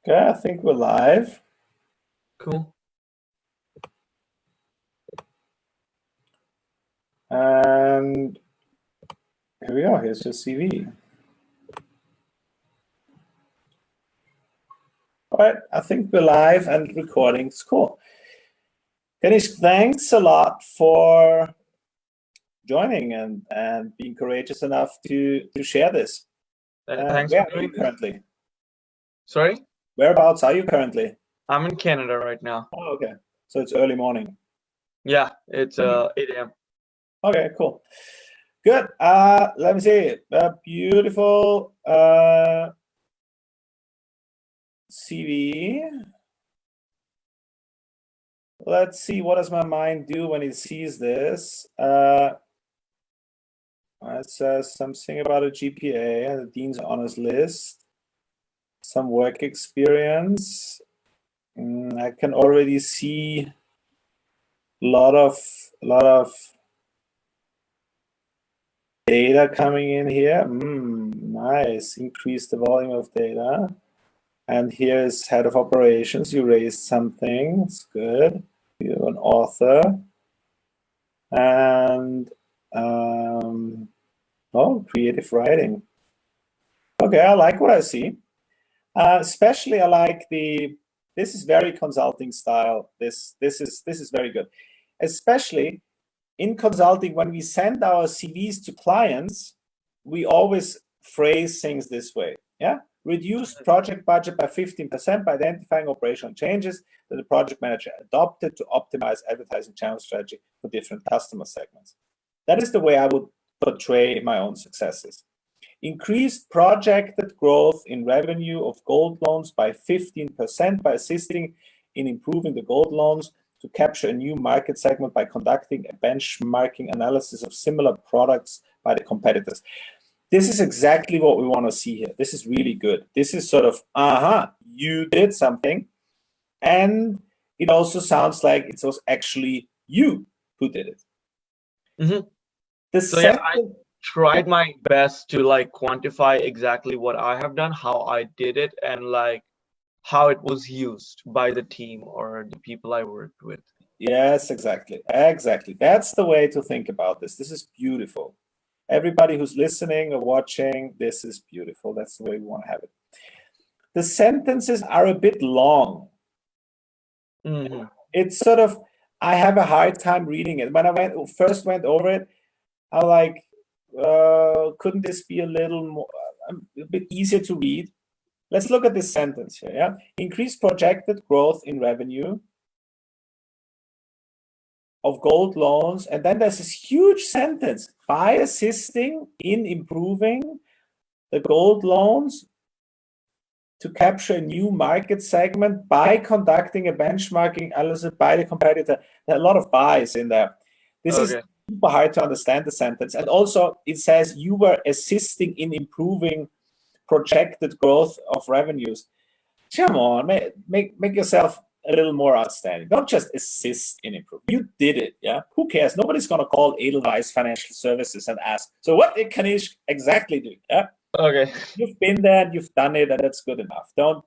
Okay, I think we're live. Cool. And here we are. Here's your CV. All right, I think we're live and recording. It's cool. Ganesh, thanks a lot for joining and being courageous enough to share this. Thanks Where for are you doing this. currently? Sorry? Whereabouts are you currently? I'm in Canada right now. Oh, okay. So it's early morning. Yeah, it's 8 a.m. Okay, cool. Good. Let me see. A beautiful CV. Let's see, what does my mind do when it sees this? It says something about a GPA and the Dean's Honors List, some work experience. I can already see a lot of data coming in here. Nice. Increase the volume of data. And here's head of operations. You raised something. It's good. You're an author. And creative writing. Okay, I like what I see. Especially I like this is very consulting style. This is very good. Especially in consulting, when we send our CVs to clients, we always phrase things this way. Yeah. Reduce project budget by 15% by identifying operational changes that the project manager adopted to optimize advertising channel strategy for different customer segments. That is the way I would portray my own successes. Increased projected growth in revenue of gold loans by 15% by assisting in improving the gold loans to capture a new market segment by conducting a benchmarking analysis of similar products by the competitors. This is exactly what we want to see here. This is really good. This is sort of, you did something. And it also sounds like it was actually you who did it. Mm-hmm. I tried my best to quantify exactly what I have done, how I did it, and how it was used by the team or the people I worked with. Yes, exactly. That's the way to think about this. This is beautiful. Everybody who's listening or watching, this is beautiful. That's the way we want to have it. The sentences are a bit long. Mm-hmm. It's sort of, I have a hard time reading it. When I first went over it, I was like, couldn't this be a little more, a bit easier to read? Let's look at this sentence here. Yeah, increased projected growth in revenue of gold loans, and then there's this huge sentence: by assisting in improving the gold loans to capture a new market segment by conducting a benchmarking analysis by the competitor. There are a lot of buys in there. This is super hard to understand, the sentence. And also it says you were assisting in improving projected growth of revenues. Come on, make yourself a little more outstanding. Don't just assist in improving. You did it, yeah? Who cares? Nobody's going to call Edelweiss Financial Services and ask, so what did Ganesh exactly do? Yeah? Okay. You've been there and you've done it, and that's good enough. Don't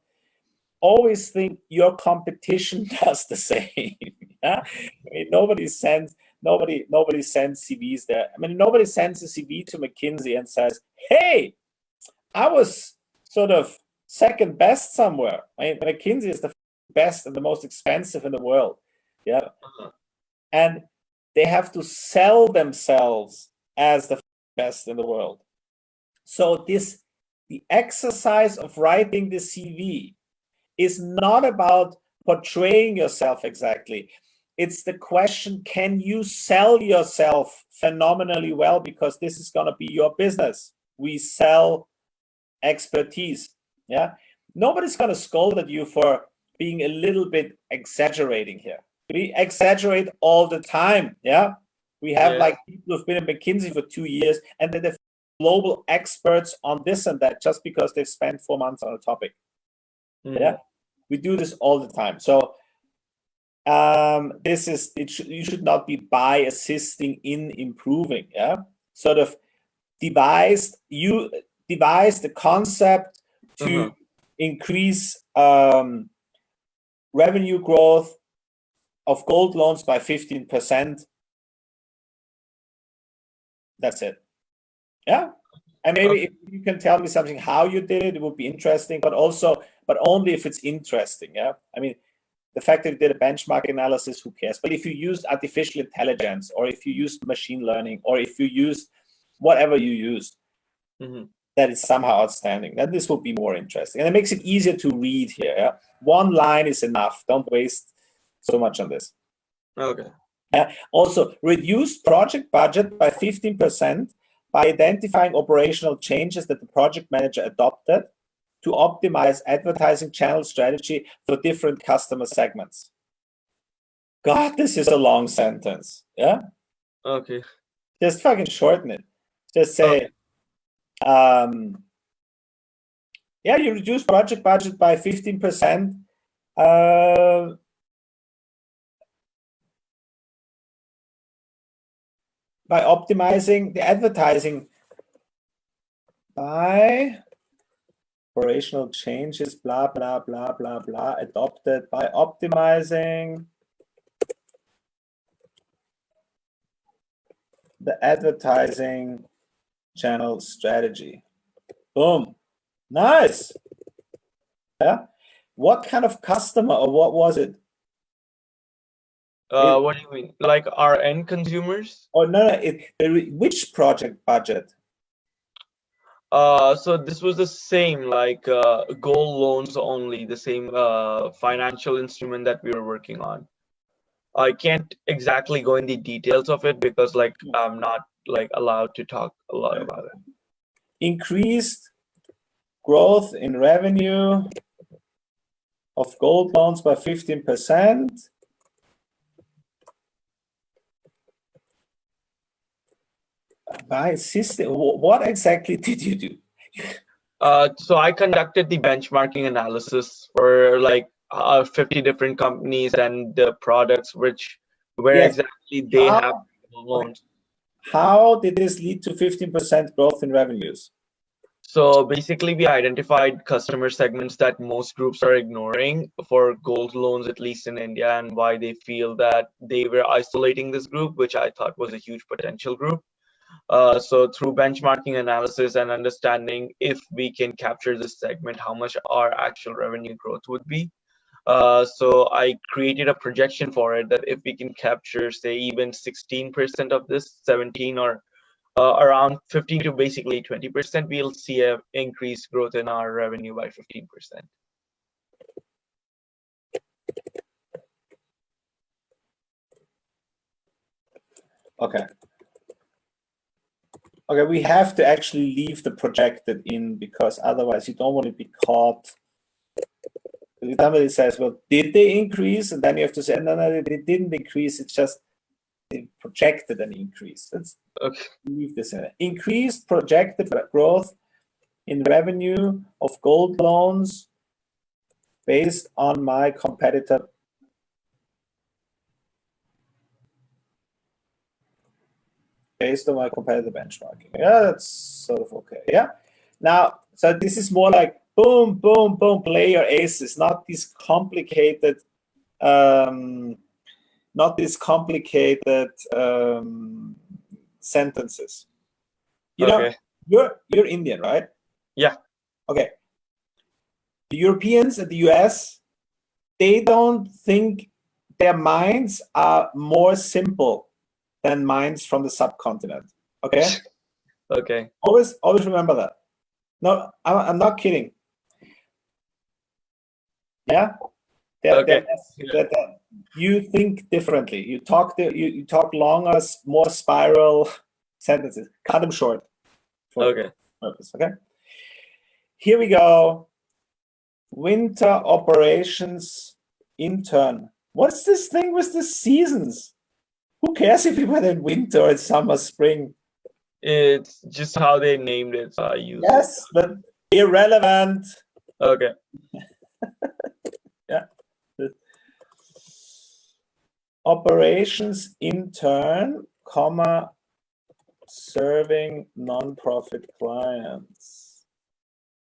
always think your competition does the same. Yeah? I mean, nobody sends CVs there. I mean, nobody sends a CV to McKinsey and says, hey, I was sort of second best somewhere. I mean, McKinsey is the best and the most expensive in the world. Yeah. And they have to sell themselves as the best in the world. So the exercise of writing the CV is not about portraying yourself exactly. It's the question, can you sell yourself phenomenally well? Because this is going to be your business. We sell expertise. Yeah. Nobody's going to scold at you for being a little bit exaggerating here. We exaggerate all the time. Yeah. We have people who've been in McKinsey for 2 years, and then they're global experts on this and that just because they've spent 4 months on a topic. Yeah. We do this all the time. So you should not be by assisting in improving. Yeah. You devised the concept to increase revenue growth of gold loans by 15%. That's it. Yeah. And maybe if you can tell me something how you did it, it would be interesting, but only if it's interesting. Yeah. I mean, the fact that you did a benchmark analysis, who cares? But if you used artificial intelligence, or if you used machine learning, or if you used whatever you used, that is somehow outstanding, then this will be more interesting. And it makes it easier to read here. Yeah? One line is enough. Don't waste so much on this. Okay. Also, reduce project budget by 15% by identifying operational changes that the project manager adopted to optimize advertising channel strategy for different customer segments. God, this is a long sentence. Yeah? Okay. Just fucking shorten it. Just say, yeah, you reduce project budget by 15%. By optimizing the advertising by operational changes, blah, blah, blah, blah, blah, adopted by optimizing the advertising channel strategy. Boom. Nice. Yeah. What kind of customer, or what was it? What do you mean? Like our end consumers? Oh, no. Which project budget? So this was the same, like gold loans only, the same financial instrument that we were working on. I can't exactly go in the details of it because like I'm not like allowed to talk a lot about it. Increased growth in revenue of gold loans by 15%. By system, what exactly did you do? So I conducted the benchmarking analysis for like 50 different companies and the products where exactly they have loans. How did this lead to 15% growth in revenues? So basically, we identified customer segments that most groups are ignoring for gold loans, at least in India, and why they feel that they were isolating this group, which I thought was a huge potential group. So through benchmarking analysis and understanding if we can capture this segment, how much our actual revenue growth would be. So I created a projection for it that if we can capture, say, even 16% of this, 17 or around 15 to basically 20%, we'll see an increased growth in our revenue by 15%. Okay. Okay, we have to actually leave the projected in, because otherwise you don't want to be caught. Somebody says, well, did they increase? And then you have to say, no, they didn't increase. It's just they projected an increase. Let's leave this in. Increased projected growth in revenue of gold loans based on my competitor. Based on my competitive benchmarking. Yeah, that's sort of okay. Yeah. Now, so this is more like boom, boom, boom, play your aces, not these complicated, sentences. You know, you're Indian, right? Yeah. Okay. The Europeans and the US, they don't think their minds are more simple than minds from the subcontinent. Okay. Okay. Always remember that. No, I'm not kidding. Yeah. You think differently. You talk longer, more spiral sentences. Cut them short. Okay. Purpose. Okay. Here we go. Winter operations intern. What's this thing with the seasons? Who cares if you went in winter or summer, spring? It's just how they named it, so I use it. But irrelevant. Okay. Yeah. Operations intern, serving non-profit clients.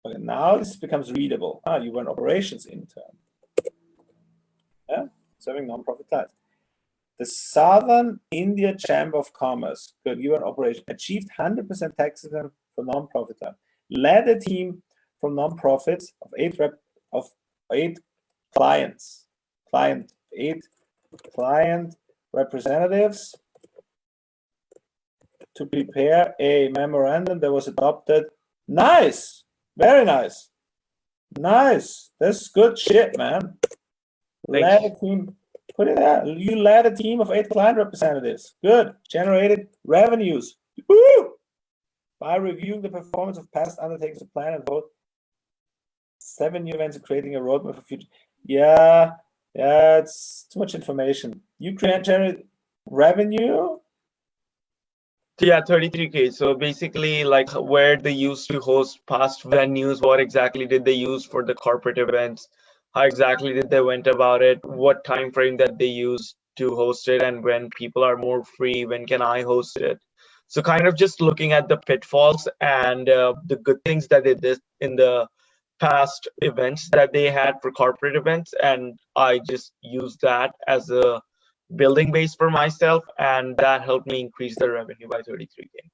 Okay, now this becomes readable. You were an operations intern. Yeah, serving non-profit clients. The Southern India Chamber of Commerce, good, you were an operation, achieved 100% tax exempt for non-profit clients. Led a team from non-profits of eight client representatives to prepare a memorandum that was adopted. Nice, very nice, nice. That's good shit, man. Led a team. Put it there. You led a team of 8 client representatives. Good. Generated revenues. Woo! By reviewing the performance of past undertakings to plan and vote 7 new events and creating a roadmap for future. Yeah, it's too much information. You generate revenue. Yeah, 33K. So basically, like where they used to host past venues, what exactly did they use for the corporate events? How exactly did they went about it? What time frame that they used to host it, and when people are more free, when can I host it? So kind of just looking at the pitfalls and the good things that they did in the past events that they had for corporate events, and I just used that as a building base for myself, and that helped me increase the revenue by 33K.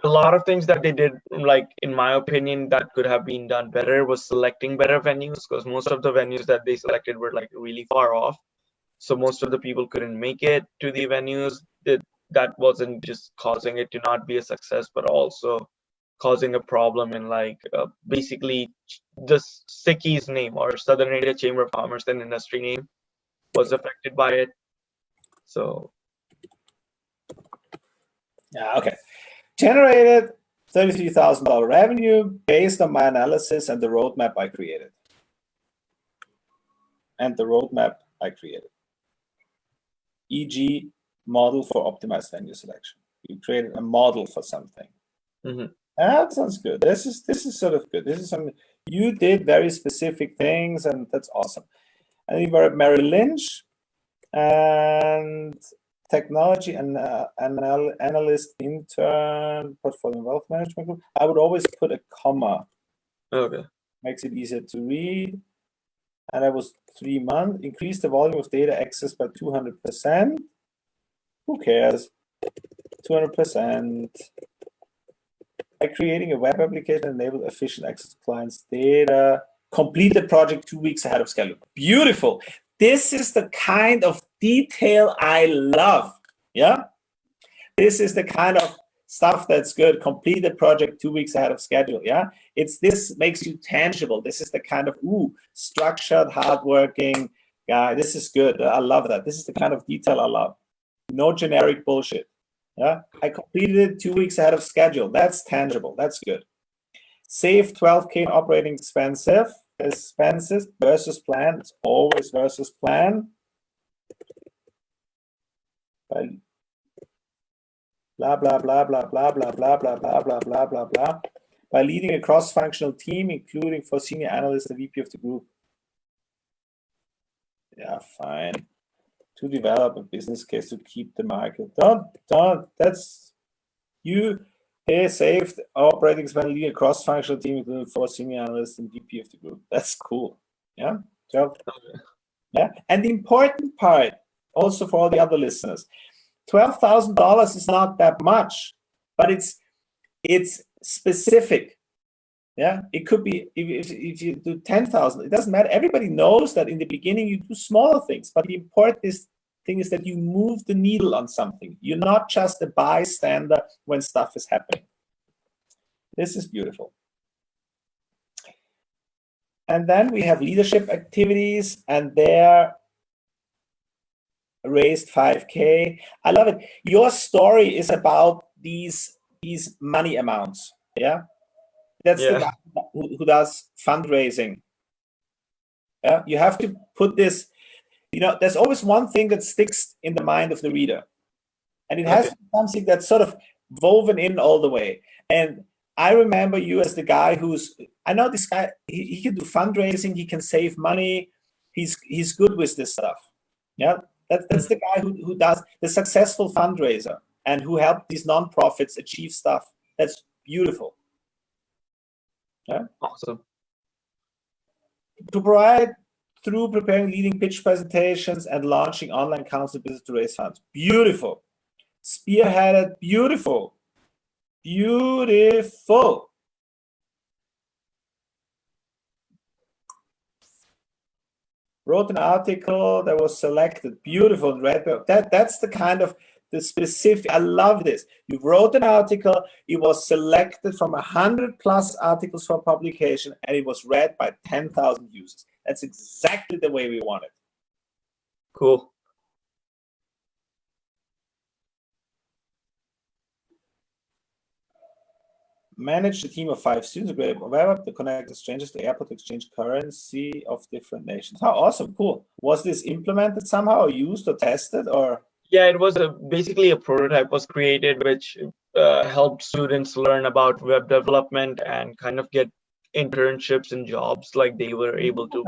A lot of things that they did, like in my opinion, that could have been done better was selecting better venues, because most of the venues that they selected were like really far off. So most of the people couldn't make it to the venues. That wasn't just causing it to not be a success, but also causing a problem in like basically the SICI's name, or Southern India Chamber of Commerce and Industry name, was affected by it. So yeah, okay. Generated $33,000 revenue based on my analysis and the roadmap I created. E.g., model for optimized venue selection. You created a model for something. Mm-hmm. That sounds good. This is sort of good. This is something you did, very specific things, and that's awesome. And you were at Merrill Lynch and technology and analyst intern, portfolio wealth management group. I would always put a comma. Okay. Makes it easier to read. And I was 3 months. Increased the volume of data access by 200%. Who cares? 200%. By creating a web application enabled efficient access to clients' data. Complete the project 2 weeks ahead of schedule. Beautiful. This is the kind of detail I love. Yeah. This is the kind of stuff that's good. Complete the project 2 weeks ahead of schedule. Yeah. This makes you tangible. This is the kind of structured, hardworking guy. This is good. I love that. This is the kind of detail I love. No generic bullshit. Yeah. I completed it 2 weeks ahead of schedule. That's tangible. That's good. Save 12K in operating expenses versus plan. It's always versus plan. Blah, blah, blah, blah, blah, blah, blah, blah, blah, blah, blah, blah, blah. By leading a cross-functional team, including for senior analysts and VP of the group. Yeah, fine. To develop a business case to keep the market. Don't. That's you. Hey, saved operating expense, leading a cross-functional team, including for senior analysts and VP of the group. That's cool. Yeah. So, yeah. And the important part, also for all the other listeners, $12,000 is not that much, but it's specific. Yeah, it could be if you do 10,000, it doesn't matter. Everybody knows that in the beginning you do smaller things, but the important thing is that you move the needle on something. You're not just a bystander when stuff is happening. This is beautiful. And then we have leadership activities, and there raised 5K. I love it. Your story is about these money amounts. Yeah. That's the guy who does fundraising. Yeah, you have to put this, there's always one thing that sticks in the mind of the reader. And it has to be something that's sort of woven in all the way. And I remember you as the guy I know this guy, he can do fundraising, he can save money, he's good with this stuff. Yeah, that's the guy who does the successful fundraiser and who helped these nonprofits achieve stuff. That's beautiful. Yeah. Awesome. To provide through preparing leading pitch presentations and launching online council business to raise funds. Beautiful. Spearheaded. Beautiful. Beautiful. Wrote an article that was selected. Beautiful. That's the kind of the specific. I love this. You wrote an article. It was selected from 100+ articles for publication, and it was read by 10,000 users. That's exactly the way we want it. Cool. Manage a team of 5 students, great web app to connect exchanges to airport to exchange currency of different nations. How awesome, cool. Was this implemented somehow or used or tested or? Yeah, it was basically a prototype was created which helped students learn about web development and kind of get internships and jobs, like they were able to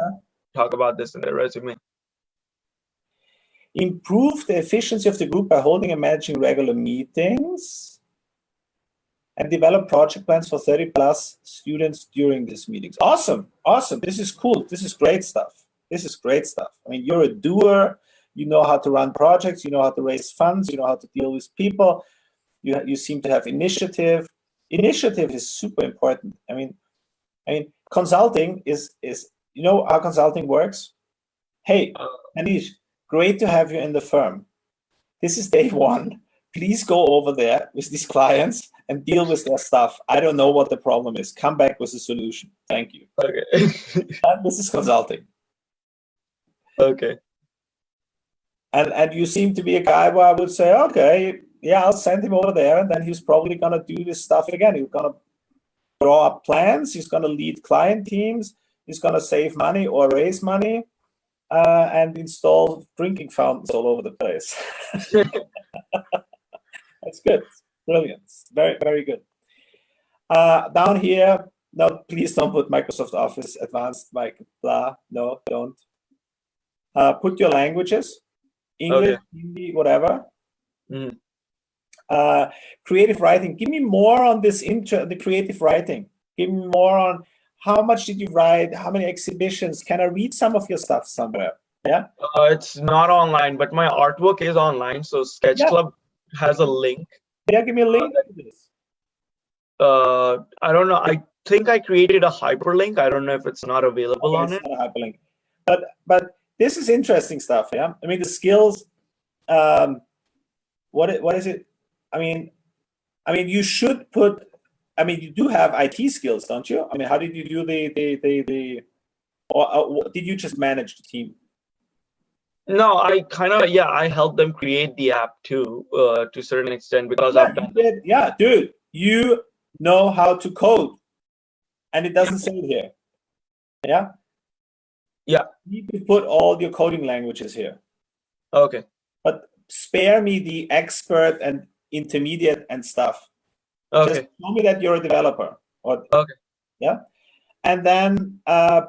talk about this in their resume. Improve the efficiency of the group by holding and managing regular meetings and develop project plans for 30+ students during these meetings. Awesome, awesome. This is cool. This is great stuff. This is great stuff. I mean, you're a doer. You know how to run projects. You know how to raise funds. You know how to deal with people. You seem to have initiative. Initiative is super important. I mean, consulting is you know how consulting works? Hey, Anish, great to have you in the firm. This is day one. Please go over there with these clients and deal with their stuff. I don't know what the problem is. Come back with a solution. Thank you. Okay. This is consulting. Okay. And you seem to be a guy where I would say, okay, yeah, I'll send him over there, and then he's probably gonna do this stuff again. He's gonna draw up plans. He's gonna lead client teams. He's gonna save money or raise money, and install drinking fountains all over the place. That's good. Brilliant. Very, very good. Down here, no, please don't put Microsoft Office Advanced, like blah. No, don't. Put your languages, English, Okay. Hindi, whatever. Mm. Creative writing. Give me more on this the creative writing. Give me more on how much did you write? How many exhibitions? Can I read some of your stuff somewhere? Yeah. It's not online, but my artwork is online. So Sketch Club has a link. Yeah, give me a link to this. I don't know. I think I created a hyperlink. I don't know if it's not available on it. Not a hyperlink. But this is interesting stuff. Yeah. I mean, the skills. What is it? I mean, you should put. I mean, you do have IT skills, don't you? I mean, how did you do or did you just manage the team? No, I kind of, I helped them create the app too, to a certain extent, because I've done it. Yeah, dude, you know how to code, and it doesn't say it here. Yeah. Yeah. You need to put all your coding languages here. Okay. But spare me the expert and intermediate and stuff. Okay. Just show me that you're a developer. Okay. Yeah. And then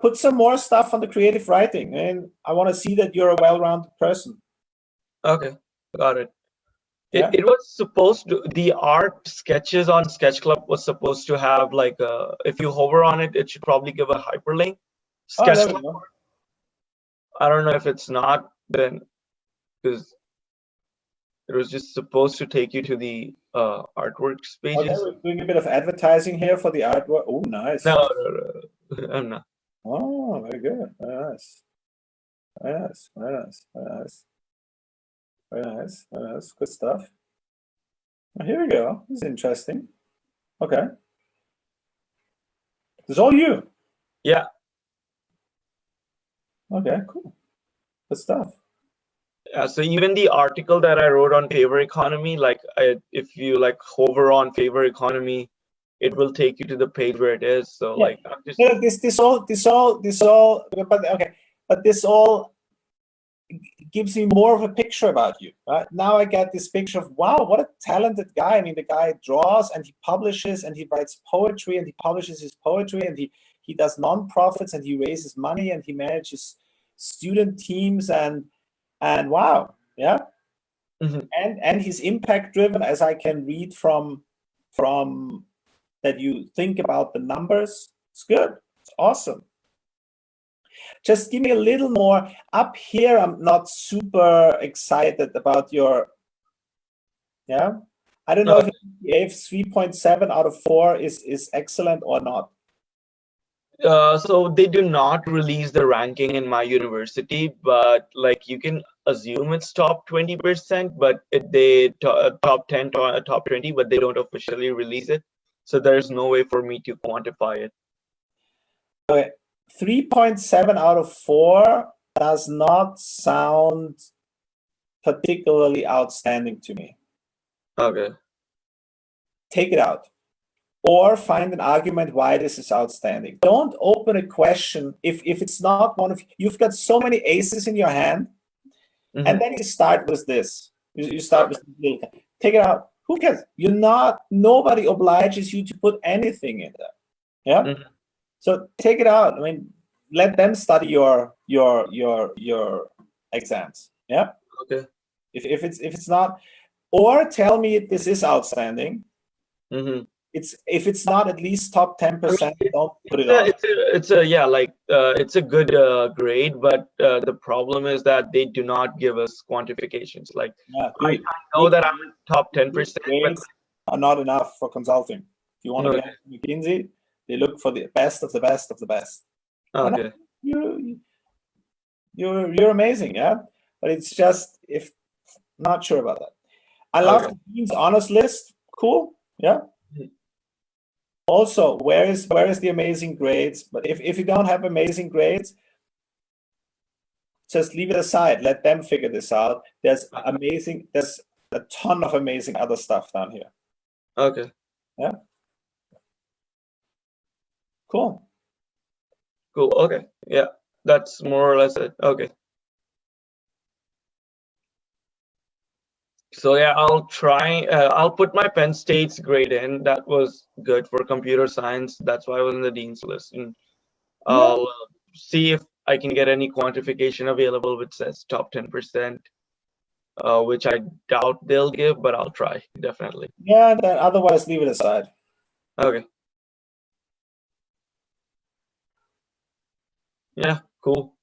put some more stuff on the creative writing. And I want to see that you're a well-rounded person. Okay, got it. It was supposed to, the art sketches on Sketch Club was supposed to have like if you hover on it, it should probably give a hyperlink. Sketch Club. I don't know if it's not then, because it was just supposed to take you to the artworks pages. Okay, we're doing a bit of advertising here for the artwork. Oh, nice. No, I'm not. Oh, very good. Very nice. Very nice. Very nice. Very nice. Very nice. Very nice. Good stuff. Well, here we go. This is interesting. Okay. This is all you. Yeah. Okay, cool. Good stuff. Yeah, so even the article that I wrote on favor economy, like if you like hover on favor economy, it will take you to the page where it is. So like I'm just this all but this all gives me more of a picture about you. Right? Now I get this picture of, wow, what a talented guy. I mean, the guy draws and he publishes and he writes poetry and he publishes his poetry and he does nonprofits and he raises money and he manages student teams and wow, yeah. Mm-hmm. And he's impact driven, as I can read from that you think about the numbers. It's good. It's awesome. Just give me a little more. Up here, I'm not super excited about your, yeah? I don't know if 3.7 out of 4 is excellent or not. So they do not release the ranking in my university, but like you can assume it's top 20%, but they top 10, top 20, but they don't officially release it. So there's no way for me to quantify it. Okay, 3.7 out of 4 does not sound particularly outstanding to me. Okay. Take it out. Or find an argument why this is outstanding. Don't open a question if it's not one of you've got so many aces in your hand, and then you start with this. You start with this. Take it out. Who cares? Nobody obliges you to put anything in there. Yeah. So take it out. I mean, let them study your exams. Yeah. Okay. If it's not, or tell me this is outstanding. If it's not at least top 10%, don't put it on. It's a good grade, but the problem is that they do not give us quantifications. Like I know that I'm top 10%, but are not enough for consulting. If you want to get McKinsey, they look for the best of the best of the best. Okay. You're amazing, yeah. But it's just not sure about that. I love the Dean's honors list. Cool, yeah. Also, where is the amazing grades? But if you don't have amazing grades, just leave it aside. Let them figure this out. There's a ton of amazing other stuff down here. Okay. Yeah. Cool. Cool. Okay. Yeah, that's more or less it. Okay. So yeah, I'll try. I'll put my Penn State's grade in. That was good for computer science. That's why I was in the dean's list. And I'll see if I can get any quantification available which says top 10%, which I doubt they'll give, but I'll try definitely. Yeah. Then otherwise, leave it aside. Okay. Yeah. Cool.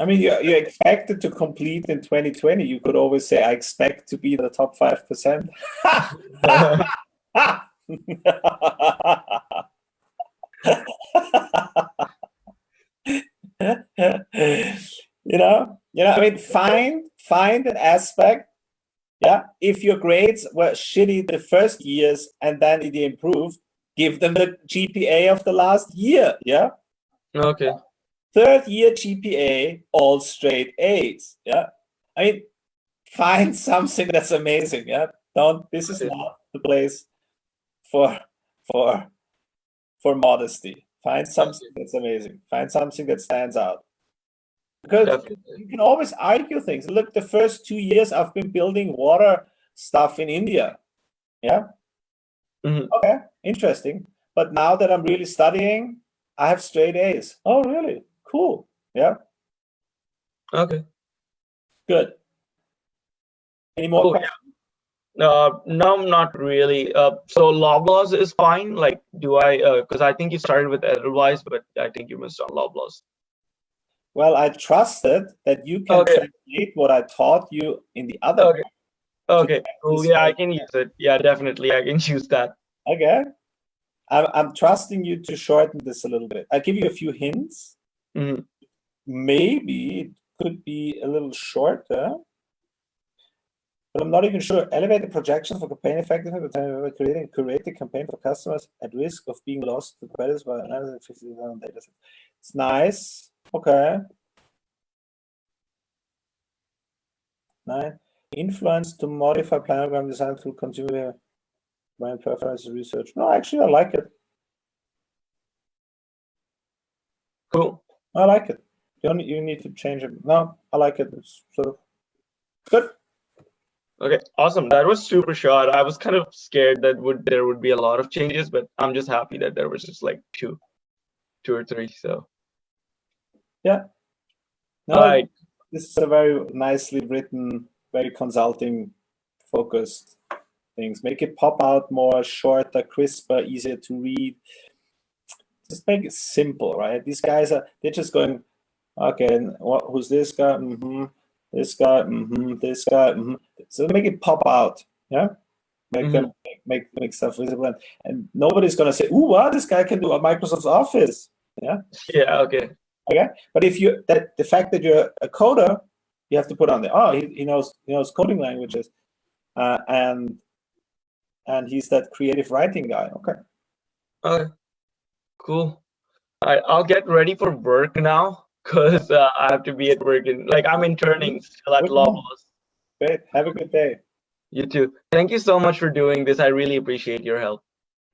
I mean, you expected to complete in 2020. You could always say, I expect to be the top 5%. I mean, find an aspect. Yeah. If your grades were shitty the first years and then they improved, give them the GPA of the last year. Yeah. Okay. Third year GPA, all straight A's. Yeah. I mean, find something that's amazing. Yeah. This is not the place for modesty. Find something that's amazing. Find something that stands out. Because you can always argue things. Look, the first 2 years I've been building water stuff in India. Yeah. Okay. Interesting. But now that I'm really studying, I have straight A's. Oh, really? Cool. Yeah. Okay. Good. Any more questions? No, not really. So Loblaws is fine. Like, do I? Because I think you started with Edelweiss, but I think you missed on Loblaws. Well, I trusted that you can translate what I taught you in the other. Okay. Cool. Yeah, I can use it. Yeah, definitely, I can use that. Okay. I'm trusting you to shorten this a little bit. I'll give you a few hints. Maybe it could be a little shorter, but I'm not even sure. Elevate the projections for campaign effectiveness by creating a curated campaign for customers at risk of being lost to competitors by another 50,000 data sets. It's nice. Okay. 9. Influence to modify planogram design through consumer brand preference research. No, actually, I like it. Cool. I like it. You need to change it. No, I like it. It's sort of good. Okay, awesome. That was super short. I was kind of scared that there would be a lot of changes, but I'm just happy that there was just like two or three. So yeah. No, this is a very nicely written, very consulting focused things. Make it pop out more, shorter, crisper, easier to read. Just make it simple, right? These guys they're just going, okay, and who's this guy? This guy, this guy, So make it pop out, yeah. Make them make stuff visible, and nobody's gonna say, "Ooh, wow, this guy can do a Microsoft Office." Yeah. Yeah. Okay. Okay. But if you the fact that you're a coder, you have to put on he knows coding languages, and he's that creative writing guy. Okay. Okay. Cool. I'll get ready for work now because I have to be at work and like I'm interning still at Loblaws. Great. Have a good day. You too. Thank you so much for doing this. I really appreciate your help.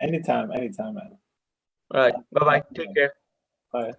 Anytime, man. All right. Bye-bye. Take care. Bye.